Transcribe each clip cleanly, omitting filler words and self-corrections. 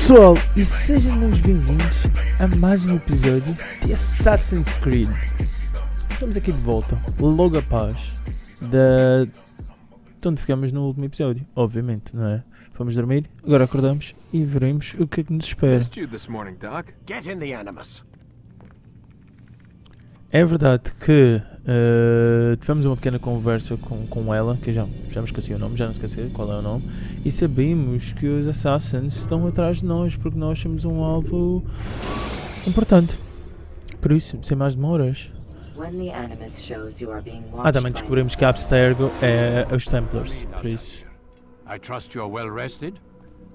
pessoal, e sejam muito bem-vindos a mais um episódio de Assassin's Creed. Estamos aqui de volta, logo após de onde ficamos no último episódio, obviamente, não é? Fomos dormir, agora acordamos e veremos o que é que nos espera. É verdade que tivemos uma pequena conversa com ela, que já me esqueci o nome, já não esqueci qual é o nome, e sabemos que os Assassins estão atrás de nós porque nós somos um alvo importante. Por isso, sem mais demoras. Também descobrimos que a Abstergo é os Templars, por isso. I trust you are well rested,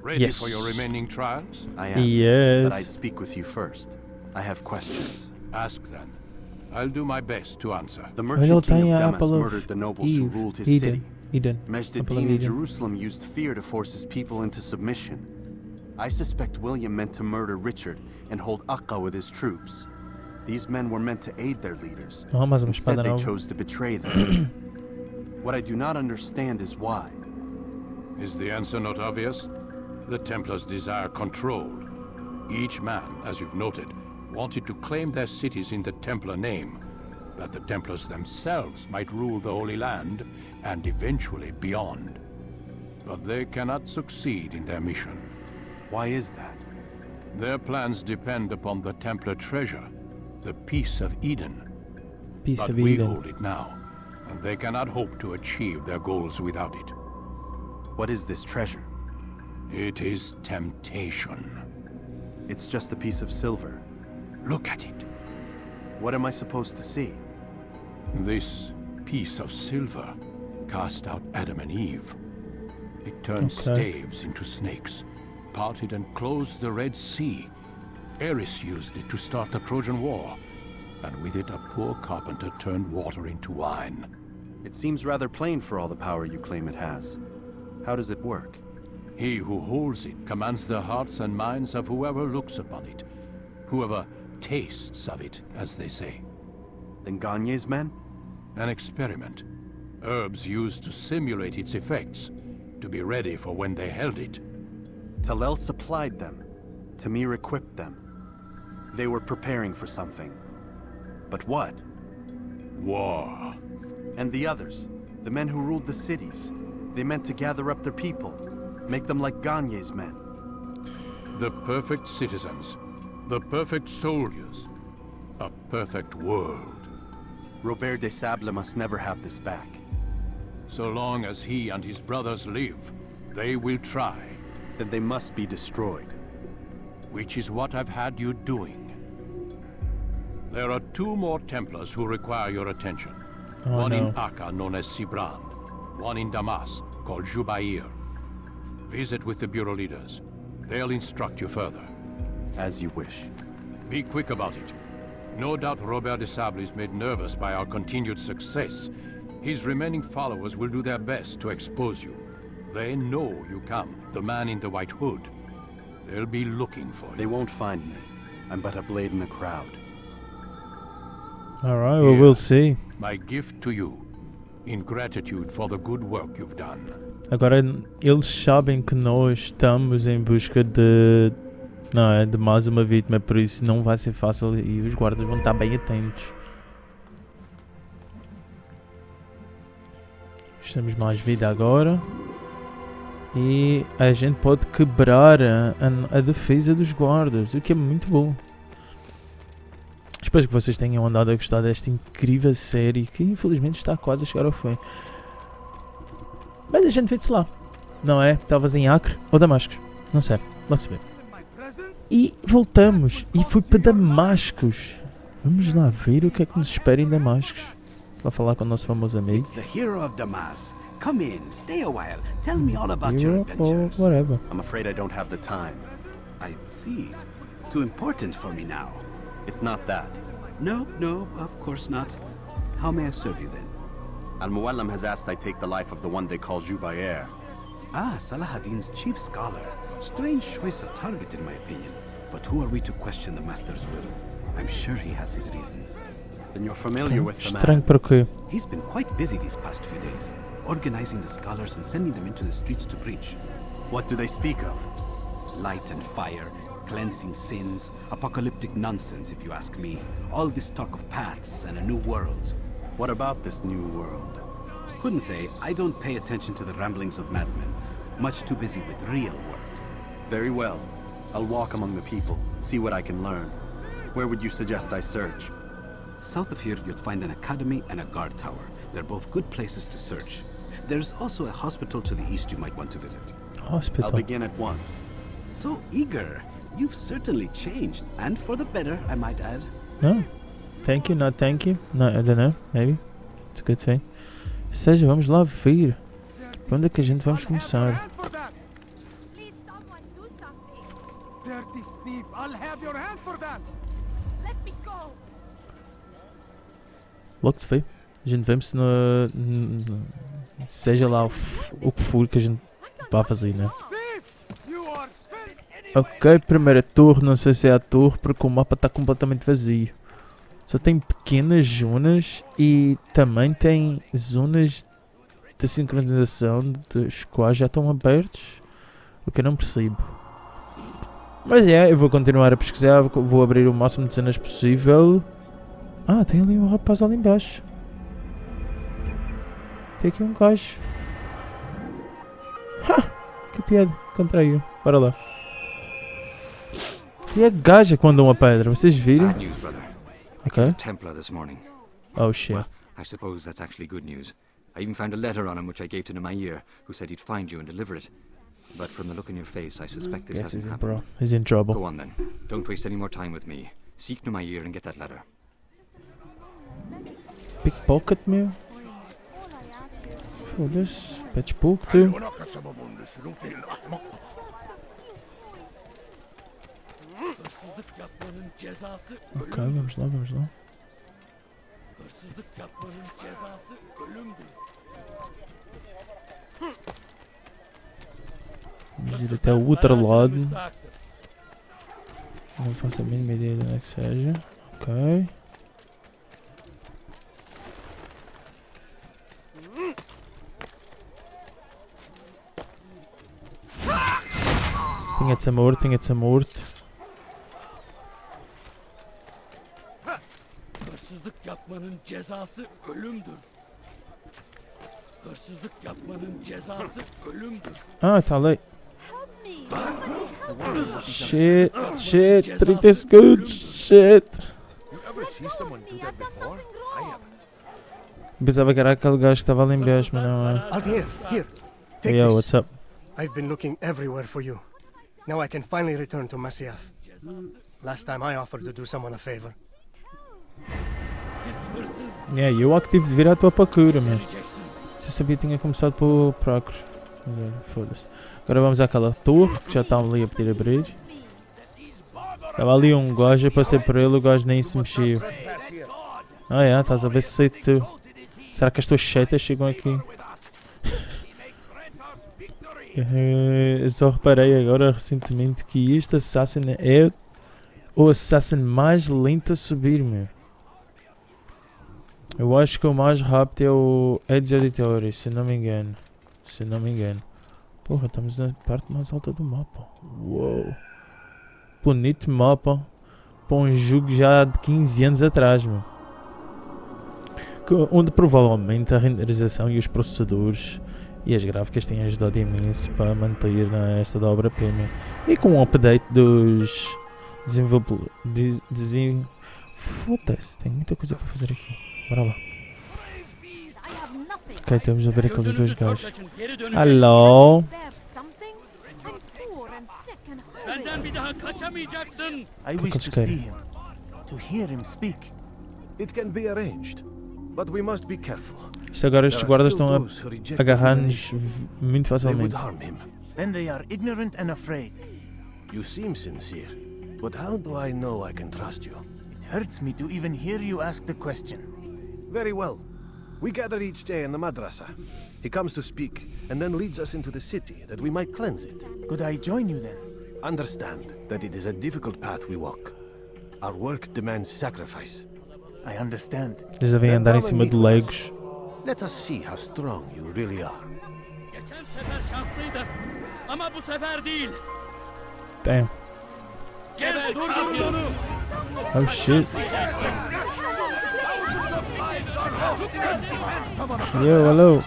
ready for your remaining trials. I am, yes. But I'd speak with you first. I have questions. Ask then. I'll do my best to answer. The merchant king of Damas murdered the nobles who ruled his city. Majd-Addin in Jerusalem used fear to force his people into submission. I suspect William meant to murder Richard and hold Akka with his troops. These men were meant to aid their leaders. Instead, they chose to betray them. What I do not understand is why. Is the answer not obvious? The Templars desire control. Each man, as you've noted, wanted to claim their cities in the Templar name, that the Templars themselves might rule the Holy Land and eventually beyond. But they cannot succeed in their mission. Why is that? Their plans depend upon the Templar treasure, the Peace of Eden. But we hold it now, and they cannot hope to achieve their goals without it. What is this treasure? It is temptation. It's just a piece of silver. Look at it. What am I supposed to see? This piece of silver cast out Adam and Eve. It turned staves into snakes, parted and closed the Red Sea. Eris used it to start the Trojan War, and with it a poor carpenter turned water into wine. It seems rather plain for all the power you claim it has. How does it work? He who holds it commands the hearts and minds of whoever looks upon it, whoever tastes of it, as they say. Then Gagne's men? An experiment. Herbs used to simulate its effects, to be ready for when they held it. Talel supplied them. Tamir equipped them. They were preparing for something. But what? War. And the others, the men who ruled the cities, they meant to gather up their people, make them like Gagne's men. The perfect citizens, the perfect soldiers, a perfect world. Robert de Sable must never have this back. So long as he and his brothers live, they will try. Then they must be destroyed. Which is what I've had you doing. There are two more Templars who require your attention. One in Akka, known as Sibrand. One in Damas, called Jubair. Visit with the Bureau leaders. They'll instruct you further. As you wish. Be quick about it. No doubt Robert de Sable is made nervous by our continued success. His remaining followers will do their best to expose you. They know you come, the man in the white hood. They'll be looking for you. They won't find me. I'm but a blade in the crowd. Alright, well, we'll see. My gift to you, in gratitude for the good work you've done. Agora, eles sabem que nós estamos em busca de mais uma vítima, por isso não vai ser fácil e os guardas vão estar bem atentos. Temos mais vida agora. E a gente pode quebrar a defesa dos guardas, o que é muito bom. Espero que vocês tenham andado a gostar desta incrível série que infelizmente está quase a chegar ao fim. Mas a gente vê-se lá, não é? Estavas em Acre ou Damascus? Não sei, logo se vê. E voltamos, e fui para Damascus. Vamos lá ver o que é que nos espera em Damascus. Vou falar com o nosso famoso amigo. It's the hero of Damas. Come in, stay a while. Tell me all about your adventures. Or whatever. I'm afraid I don't have the time. I see. Too important for me now. It's not that. No, of course not. How may I serve you then? Al-Muallim has asked I take the life of the one they call Jubair. Ah, Salahaddin's chief scholar. Strange choice of target in my opinion. But who are we to question the master's will? I'm sure he has his reasons. Then you're familiar with the Estranho man. por quê? He's been quite busy these past few days, organizing the scholars and sending them into the streets to preach. What do they speak of? light and fire, cleansing sins, apocalyptic nonsense if you ask me. All this talk of paths and a new world. What about this new world? Couldn't say. I don't pay attention to the ramblings of madmen. Much too busy with real work. Very well. I'll walk among the people, see what I can learn. Where would you suggest I search? South of here, you'll find an academy and a guard tower. They're both good places to search. There's also a hospital to the east you might want to visit. Hospital. I'll begin at once. So eager. You've certainly changed. And for the better, I might add. No. Thank you, not thank you. No, I don't know. Maybe. It's a good thing. Ou seja, vamos lá ver. Para onde é que a gente vamos começar? Logo se vê. A gente vê-se seja lá o que for que a gente vá fazer, né? Ok, primeira torre. Não sei se é a torre porque o mapa está completamente vazio. Só tem pequenas zonas e também tem zonas de sincronização dos quais já estão abertos. O que eu não percebo. Mas eu vou continuar a pesquisar. Vou abrir o máximo de cenas possível. Ah, tem ali um rapaz ali embaixo. Tem aqui um gajo. Ha! Que piada. Encontrei-o. Bora lá. E a gaja quando uma pedra. Vocês viram? Okay. Templar this morning. Oh shit. Well, I suppose that's actually good news. I even found a letter on him which I gave to Jubair, who said he'd find you and deliver it. But from the look in your face, I suspect this Guess hasn't happened. He's in trouble. Go on then. Don't waste any more time with me. Seek Jubair and get that letter. Pickpocket, meu. Foda-se. Pets pouco, tu. Ok, vamos lá, vamos lá. Vamos ir até o outro lado. Não faço a mínima ideia de onde é que seja. Ok. Tinha de ser morto, tinha de ser morto. Hırsızlık yapmanın cezası ölümdür. Hırsızlık yapmanın cezası ölümdür. Ah, tá ali. Shit, 30 segundos, shit. Pensava que era aquele gajo que estava ali embaixo, mas não é. Here, take Yo, this. what's up? I've been looking everywhere for you. Now I can finally return to Masyaf. Last time I offered to do someone a favor. Yeah, eu que tive de vir à tua procura, man. Já sabia que tinha começado por Procure. Foda-se. Agora vamos àquela torre que já está ali a pedir abrir. Estava ali um gajo, eu passei por ele, o gajo nem se mexeu. Ah, é, estás a ver se sei tu. Será que as tuas setas chegam aqui? Eu só reparei agora recentemente que este assassin é o assassin mais lento a subir, meu. Eu acho que o mais rápido é o Ezio Auditore, se não me engano. Se não me engano. Porra, estamos na parte mais alta do mapa. Uou. Bonito mapa. Para um jogo já de 15 anos atrás, meu. Onde provavelmente a renderização e os processadores e as gráficas têm ajudado imenso para manter esta da obra-prima. E com o update dos desenvolvedores. Foda-se, tem muita coisa para fazer aqui. Bora lá. Ok, temos a ver aqueles dois gajos. Hello. Benden bir daha kaçamayacaksın. I wish to see him, to hear him speak. It can be arranged, but we must be careful. Isto agora estes guardas estão a agarrar-nos muito They would facilmente. harm him. Then they are ignorant and afraid. You seem sincere, but how do I know I can trust you? It hurts me to even hear you ask the question. Very well. We gather each day in the madrasa. He comes to speak, and then leads us into the city, that we might cleanse it. Could I join you then? Understand that it is a difficult path we walk. Our work demands sacrifice. I understand. Eles devem andar em cima de legos. Let us see how strong you really are. Geçen sefer şanslıydı ama bu sefer değil. Damn. Oh shit. Yo, hello.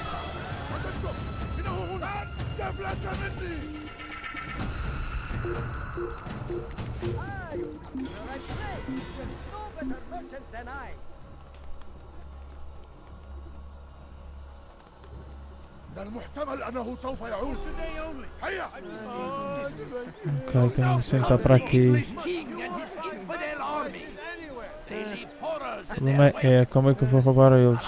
Ok, tenho que sentar para aqui. O problema é como é que eu vou roubar a eles.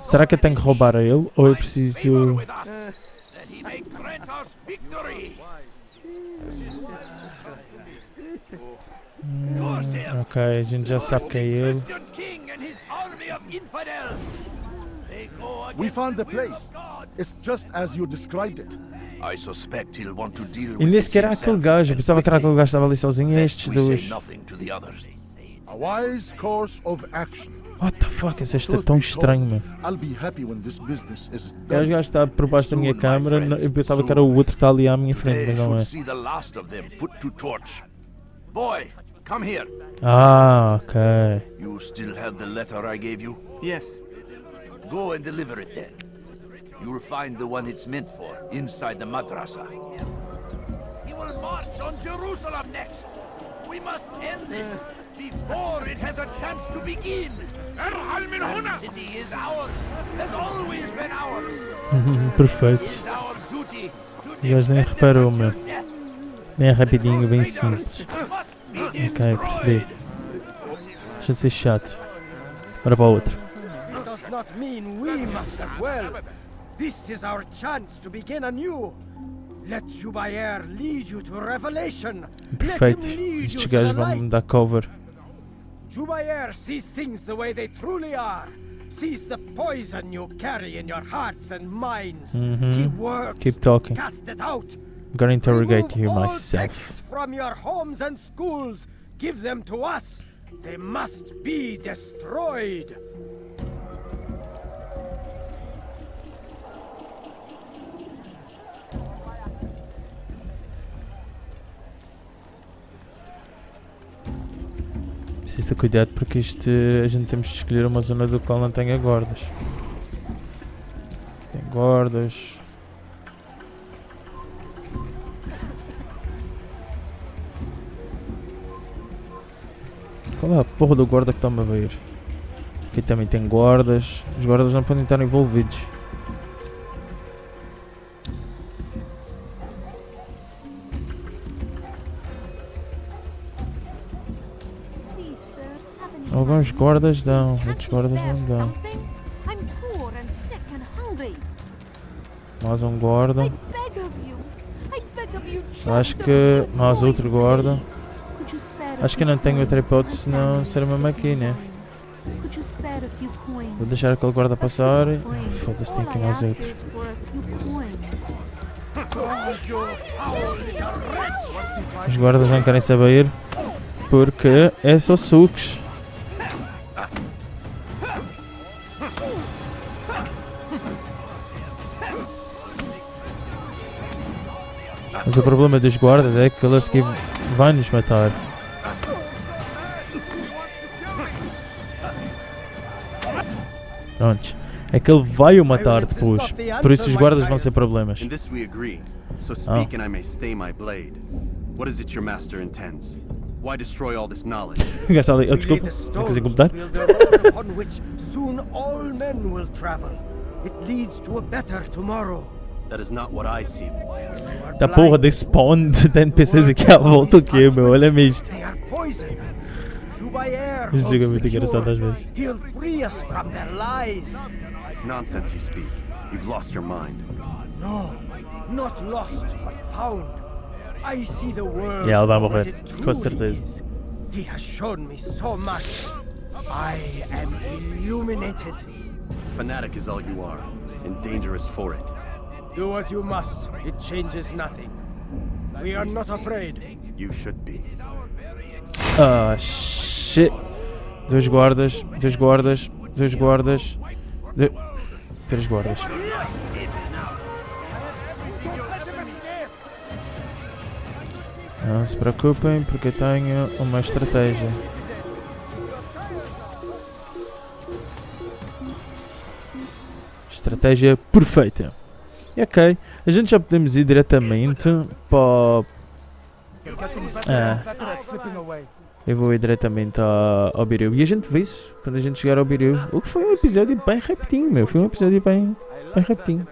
Será que eu tenho que roubar a ele ou eu preciso... Ok, a gente já sabe que é ele. We found the place. It's just as you described it. I suspect he'll want to deal E nem sequer era aquele gajo, eu pensava que era aquele gajo que estava ali sozinho e estes dois. A wise course of action. What the fuck, esse é tão estranho, meu. I'll be happy when this business is O done. gajo está por baixo da minha câmera, eu pensava que era o outro que está ali à minha frente, mas não é. Boy, come here. Ah, ok. You still have the letter I gave you? Yes. Go and deliver it then. You'll find the one it's meant for inside the madrasa. He will march on Jerusalem next. We must end this before it has a chance to begin. The city is ours. Has always been ours. Perfeito. It's our duty to O gajo nem reparou, meu. Bem rapidinho, bem simples. Ok, percebi. Deixa de ser chato. Bora para o outro. It does not mean we must as well. This is our chance to begin anew. Let Jubair lead you to revelation. Perfeito. Let him lead Estes you to gajos the vão me light. dar cover. Jubair sees things the way they truly are. Sees the poison you carry in your hearts and minds. He works Keep talking. to cast it out. I'm gonna interrogate you Remove all myself. texts from your homes and schools. Give them to us. They must be destroyed. Preciso ter cuidado porque isto a gente temos de escolher uma zona do qual não tenha guardas. Tem guardas. Qual é a porra do guarda que está-me a ver? Aqui também tem guardas. Os guardas não podem estar envolvidos. Alguns guardas dão, outros guardas não dão. Mais um guarda. Acho que mais outro guarda. Acho que não tenho outra hipótese senão ser mesmo aqui, né? Vou deixar aquele guarda passar. Foda-se, tem aqui mais outro. Os guardas não querem saber porque é só sucos. Mas o problema dos guardas é que ele a seguir vai nos matar. Pronto. É que ele vai o matar depois. Por isso os guardas vão ser problemas. In this we agree. So speak and I may stay my blade. What is it your master intends? Why destroy all this knowledge? O gajo está ali. Oh, desculpa. Não quis incomodar. Upon which soon all men will travel. It leads to a better tomorrow. That is not what I see. Da porra desse spawn de NPCs aqui à volta o quê, meu? Olha-me isto. They are poison. Jubair Isto jogo é holds muito the engraçado cure. às vezes. He'll free us from their lies. It's nonsense you speak. You've lost your mind. No, not lost, but found. I see the world ela vai for what morrer, it com truly certeza. is. He has shown me so much. I am illuminated. Fanatic is all you are, and dangerous for it. Do what you must. It changes nothing. We are not afraid. You should be. Ah, shit. Dois guardas, dois guardas, dois guardas. Três guardas. Não se preocupem porque eu tenho uma estratégia. Estratégia perfeita. E ok, a gente já podemos ir diretamente para... eu vou ir diretamente ao Biril. E a gente vê isso quando a gente chegar ao Biril. O que foi um episódio bem rapidinho, meu. Foi um episódio bem rapidinho.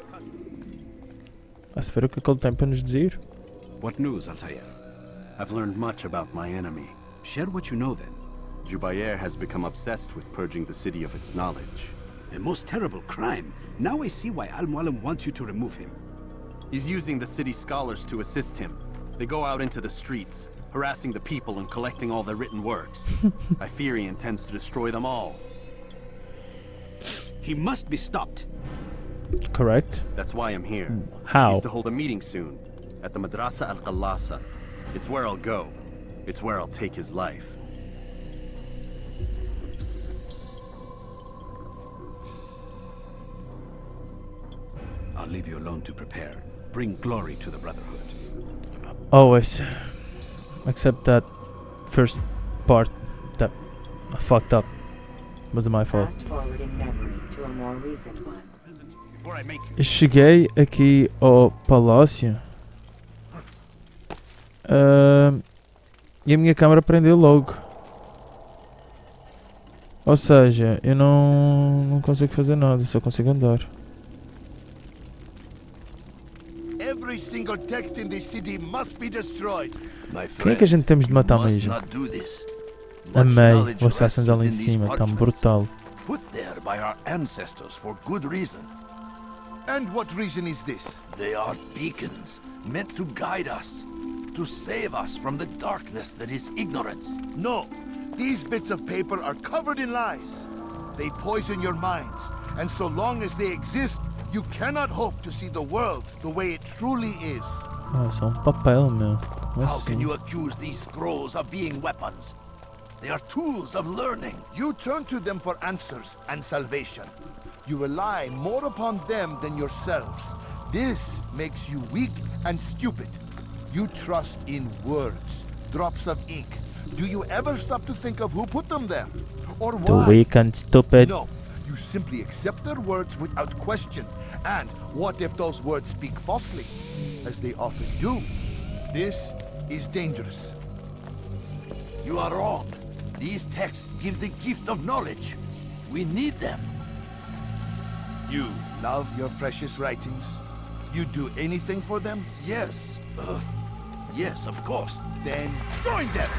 A-se ver o que ele tem para nos dizer. What news, Altair? I've learned much about my enemy. Share what you know then. Jubair has become obsessed with purging the city of its knowledge. A most terrible crime. Now I see why Al-Mualim wants you to remove him. He's using the city scholars to assist him. They go out into the streets, harassing the people and collecting all their written works. I fear he intends to destroy them all. He must be stopped. Correct. That's why I'm here. How? He's to hold a meeting soon, at the Madrasa Al-Qallasa. It's where I'll go. It's where I'll take his life. I'll leave you alone to prepare. Bring glory to the Brotherhood. Always. Except that first part that I fucked up. Wasn't my fault. Eu cheguei aqui ao palácio e a minha câmera prendeu logo. Ou seja, eu não consigo fazer nada, só consigo andar. Every single text in this city must be destroyed. Quem é que a gente temos de matar mesmo? Amei o Assassin's ali em cima, tão brutal. Put there by our ancestors for good reason. And what reason is this? They are beacons, meant to guide us, to save us from the darkness that is ignorance. No, these bits of paper are covered in lies. They poison your minds, and so long as they exist, you cannot hope to see the world the way it truly is. Ah, é só papel, meu. How can you accuse these scrolls of being weapons? They are tools of learning. You turn to them for answers and salvation. You rely more upon them than yourselves. This makes you weak and stupid. You trust in words, drops of ink. Do you ever stop to think of who put them there? Or why? Weak and stupid. No, you simply accept their words without question. And what if those words speak falsely? As they often do. This is dangerous. You are wrong. These texts give the gift of knowledge. We need them. You love your precious writings? You do anything for them? Yes. Yes, of course. Then join them!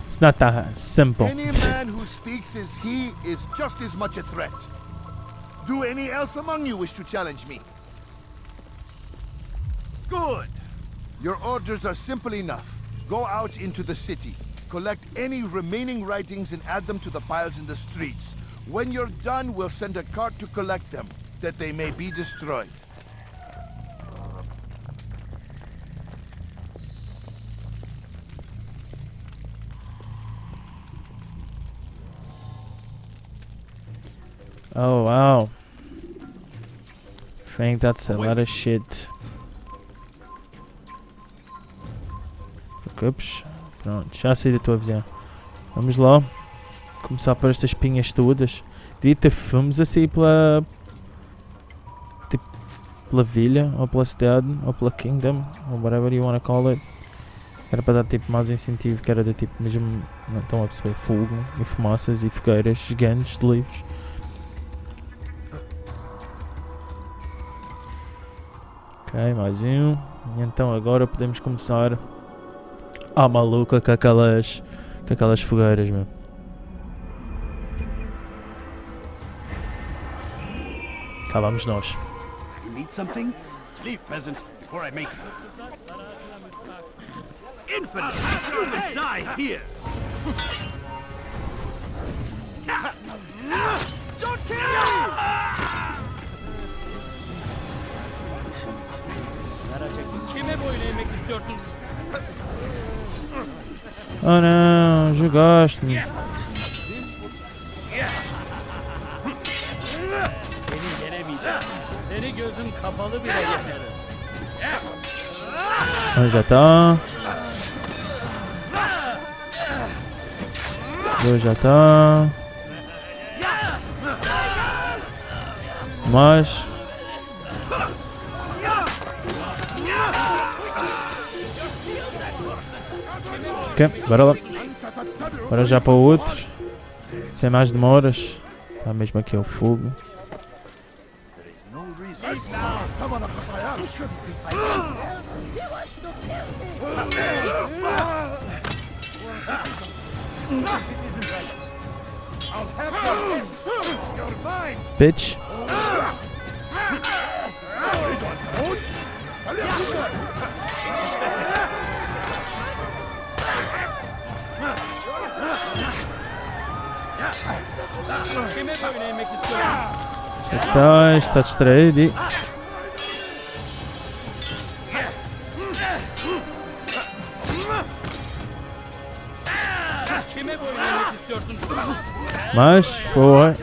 It's not that simple. Any man who speaks as he is just as much a threat. Do any else among you wish to challenge me? Good. Your orders are simple enough. Go out into the city. Collect any remaining writings and add them to the piles in the streets. When you're done, we'll send a cart to collect them, that they may be destroyed. Oh, wow. I think that's a lot of shit. Ups. Pronto, já saí da tua visão. Vamos lá. Começar por estas pinhas todas. Devia ter fomos a sair pela... tipo, pela vila, ou pela cidade, ou pela kingdom, ou whatever you wanna call it. Era para dar tipo mais incentivo, que era de tipo mesmo... Não estão a perceber, fogo e fumaças e fogueiras gigantes de livros. Ok, mais um. E então agora podemos começar a maluca com aquelas fogueiras, meu. Cá vamos nós. You need something? Leave, peasant, before I make you. Infidel! You will die here! Don't kill me! Kime boyun eğmek istiyorsun? Oh não, jogaste-me. Já tá. 2 já tá. Mais. Ok, bora lá. Bora já para outros. Sem mais demoras. Está mesmo aqui o fogo. Bitch. Está distraído. Mas, boa.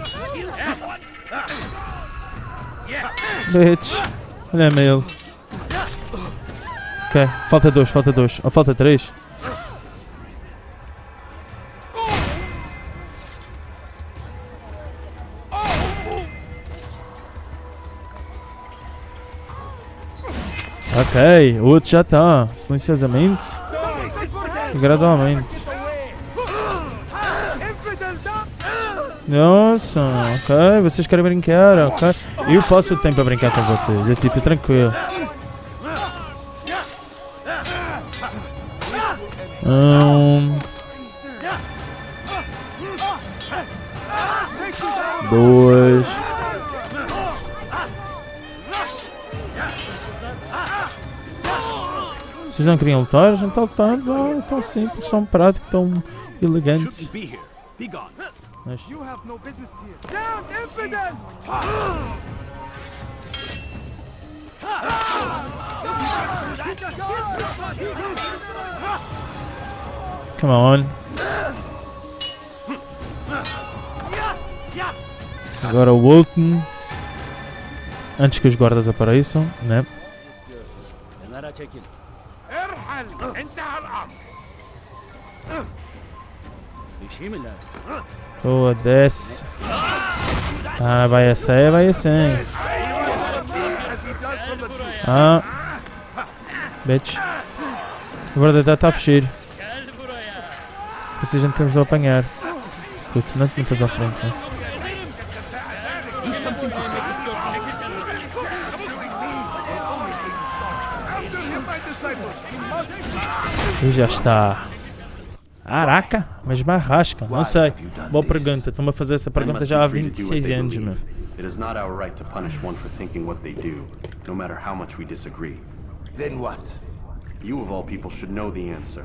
Bitch. Olha ele. Ok, falta 2, falta 2. Ou falta 3. Ok, o outro já está. Silenciosamente. E gradualmente. Nossa, ok, vocês querem brincar, ok. Eu passo o tempo para brincar com vocês, é tipo, tranquilo. Dois. Vocês não queriam lutar? A gente está lutando, tão simples, tão prático, tão elegante. Nice. Come on. Agora o Walton. Antes que os guardas apareçam, né? Boa, desce. Ah, vai assim, vai assim. Ah. Bitch. O verdade está a fugir. Por isso a gente temos de apanhar. Putz, não te metas à frente, né? E já está. Caraca, mas barrasca, não sei. Boa pergunta, estou-me a fazer essa pergunta já há 26 anos, meu. It is not our right to punish one for thinking what they do, no matter how much we disagree. Then what? You of all people should know the answer.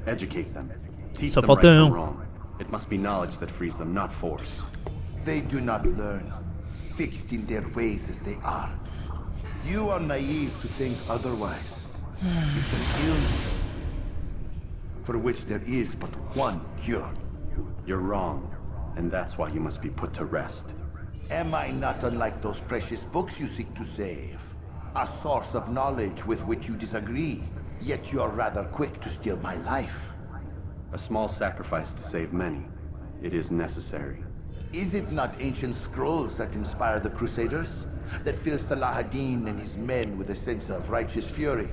Educate them. Teach Só them right falta from wrong. It must be knowledge that frees them, not force. They do not learn, fixed in their ways as they are. You are naive to think otherwise. It's an illness for which there is but one cure. You're wrong, and that's why you must be put to rest. Am I not unlike those precious books you seek to save? A source of knowledge with which you disagree, yet you're rather quick to steal my life. A small sacrifice to save many. It is necessary. Is it not ancient scrolls that inspire the Crusaders? That fill Salah ad-Din and his men with a sense of righteous fury?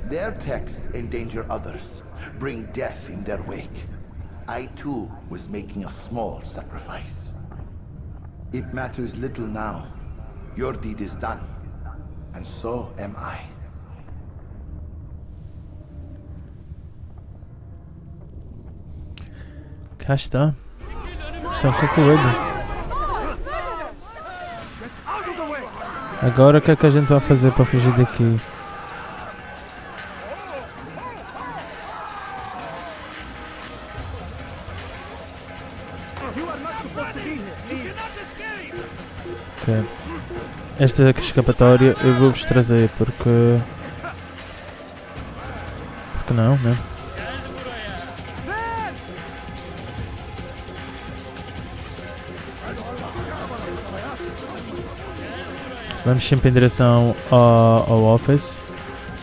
Their texts endanger others, bring death in their wake. I too was making a small sacrifice. It matters little now. Your deed is done, and so am I. Cá está. Missão concluída. Agora o que é que a gente vai fazer para fugir daqui? Ok. Esta escapatória eu vou-vos trazer porque não, né? Vamos sempre em direção ao office.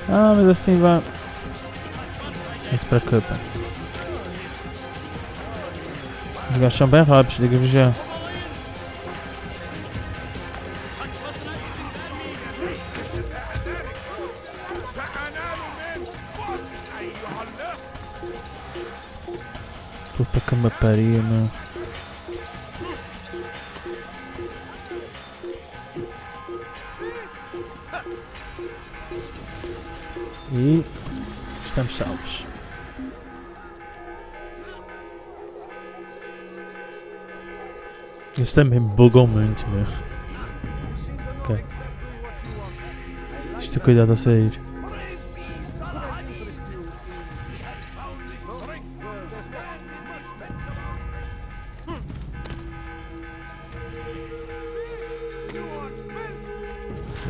Ah, mas assim vai. Não se preocupa. Os gajos são bem rápidos, digo-vos já. Puta que me pariu, meu. E estamos salvos. Isso também bugou muito, meu. Ok. Deixa eu ter cuidado a sair.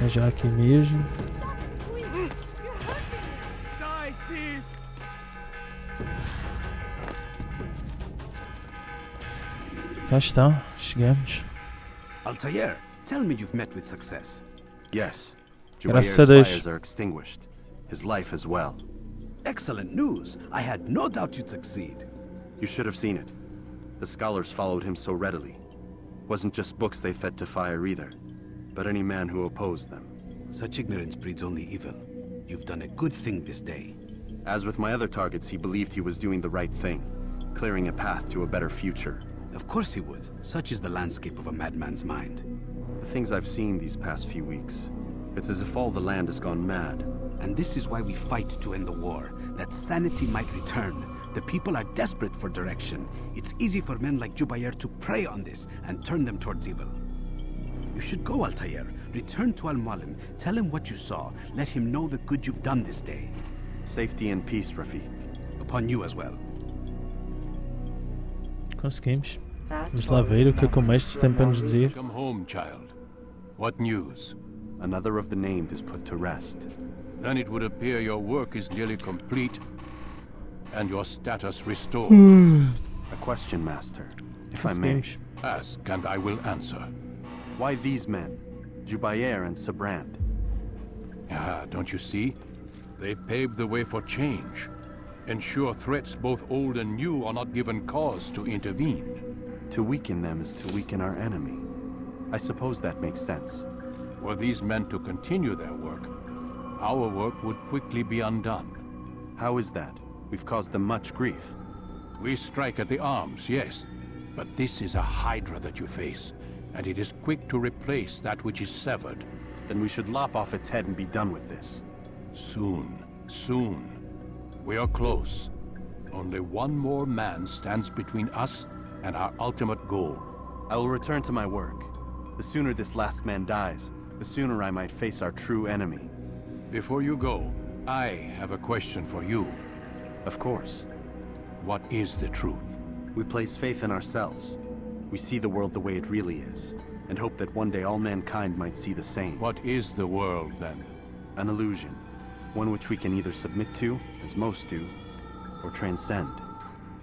É já aqui mesmo. Cá está, chegamos. Altair, tell me you've met with success. Yes. Graças a Jubair's Deus. fires are extinguished. His life as well. Excellent news. I had no doubt you'd succeed. You should have seen it. The scholars followed him so readily. Wasn't just books they fed to fire either, but any man who opposed them. Such ignorance breeds only evil. You've done a good thing this day. As with my other targets, he believed he was doing the right thing, clearing a path to a better future. Of course he would. Such is the landscape of a madman's mind. The things I've seen these past few weeks, it's as if all the land has gone mad. And this is why we fight to end the war, that sanity might return. The people are desperate for direction. It's easy for men like Jubair to prey on this and turn them towards evil. You should go, Altair. Return to Al-Malim. Tell him what you saw. Let him know the good you've done this day. Safety and peace, Rafiq. Upon you as well. Conseguimos. Vamos lá ver o que o mestre tem para nos dizer. Come home, child. What news? Another of the named is put to rest. Then it would appear your work is nearly complete and your status restored. A question, Master, if I may. Conseguimos. Ask and I will answer. Why these men, Jubair and Sabrand? Ah, don't you see? They paved the way for change. Ensure threats both old and new are not given cause to intervene. To weaken them is to weaken our enemy. I suppose that makes sense. Were these men to continue their work, our work would quickly be undone. How is that? We've caused them much grief. We strike at the arms, yes, but this is a hydra that you face, and it is quick to replace that which is severed. Then we should lop off its head and be done with this. Soon, soon. We are close. Only one more man stands between us and our ultimate goal. I will return to my work. The sooner this last man dies, the sooner I might face our true enemy. Before you go, I have a question for you. Of course. What is the truth? We place faith in ourselves. We see the world the way it really is, and hope that one day all mankind might see the same. What is the world, then? An illusion. One which we can either submit to, as most do, or transcend.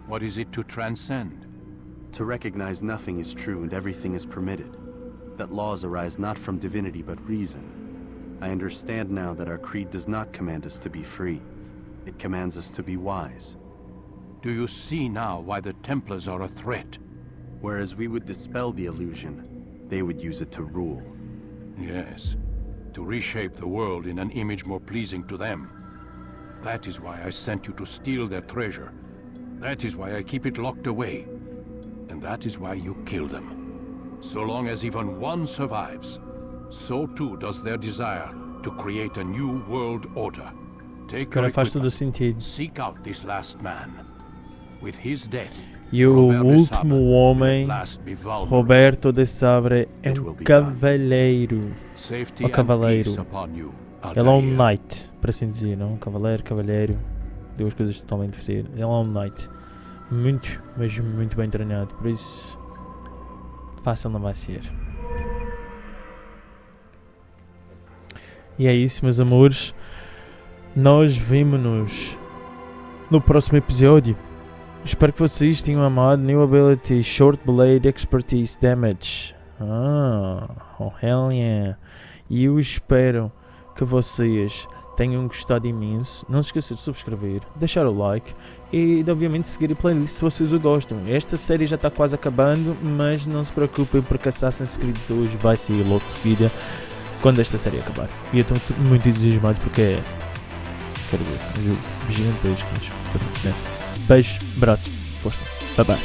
What is it to transcend? To recognize nothing is true and everything is permitted. That laws arise not from divinity but reason. I understand now that our creed does not command us to be free. It commands us to be wise. Do you see now why the Templars are a threat? Whereas we would dispel the illusion, they would use it to rule. Yes, to reshape the world in an image more pleasing to them. That is why I sent you to steal their treasure. That is why I keep it locked away. And that is why you kill them. So long as even one survives, so too does their desire to create a new world order. Take your Cara, faz todo equipment. sentido. Seek out this last man. With his death, E o Robert de último Sabre will homem, at last be vulnerable. Roberto de Sabre, é It um will be cavaleiro. Safety O and cavaleiro. peace upon you, Ele é um Altair. knight, por assim dizer, não? Cavaleiro, cavalheiro. Duas coisas totalmente diferentes. Ele é um knight. Muito, mas muito bem treinado. Por isso, fácil não vai ser. E é isso, meus amores. Nós vemo-nos no próximo episódio. Espero que vocês tenham amado. New Ability, Short Blade, Expertise, Damage. Oh hell yeah. E eu espero que vocês tenham gostado imenso. Não se esqueçam de subscrever, deixar o like e de, obviamente, seguir a playlist se vocês o gostam. Esta série já está quase acabando, mas não se preocupem porque Assassin's Creed 2 vai sair logo de seguida quando esta série acabar. E eu estou muito entusiasmado porque é, quero ver, um jogo gigantesco. Mas, né? Beijo, abraço, força, bye bye.